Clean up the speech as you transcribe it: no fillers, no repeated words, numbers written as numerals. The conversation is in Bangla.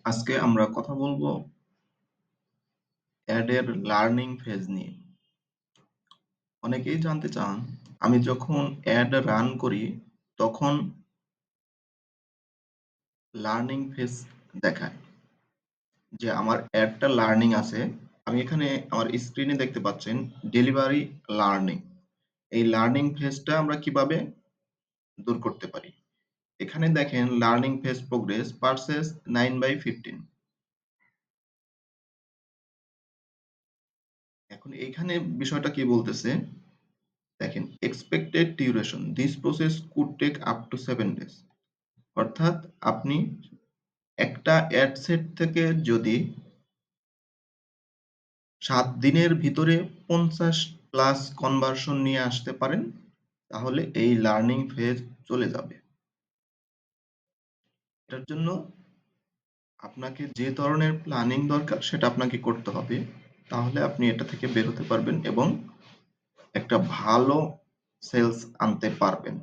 আজকে আমরা কথা বলবো অ্যাড এর লার্নিং ফেজ নিয়ে। অনেকেই জানতে চান, আমি যখন অ্যাড রান করি তখন লার্নিং ফেজ দেখায় যে আমার অ্যাডটা লার্নিং আছে। আমি এখানে আমার স্ক্রিনে দেখতে পাচ্ছেন ডেলিভারি লার্নিং। এই লার্নিং ফেজটা আমরা কিভাবে দূর করতে পারি? এখানে দেখেন লার্নিং ফেজ প্রোগ্রেস পারসেস 9/15। এখন এইখানে বিষয়টা কি বলতেছে দেখেন, expected duration this process could take up to 7 days. অর্থাৎ আপনি একটা অ্যাড সেট থেকে যদি 7 দিনের ভিতরে 50+ কনভার্সন নিয়ে আসতে পারেন, তাহলে এই লার্নিং ফেজ চলে যাবে। এটার জন্য আপনাকে যে ধরনের প্ল্যানিং দরকার সেটা আপনাকে করতে হবে। তাহলে আপনি এটা থেকে বের হতে পারবেন এবং একটা ভালো সেলস আনতে পারবেন।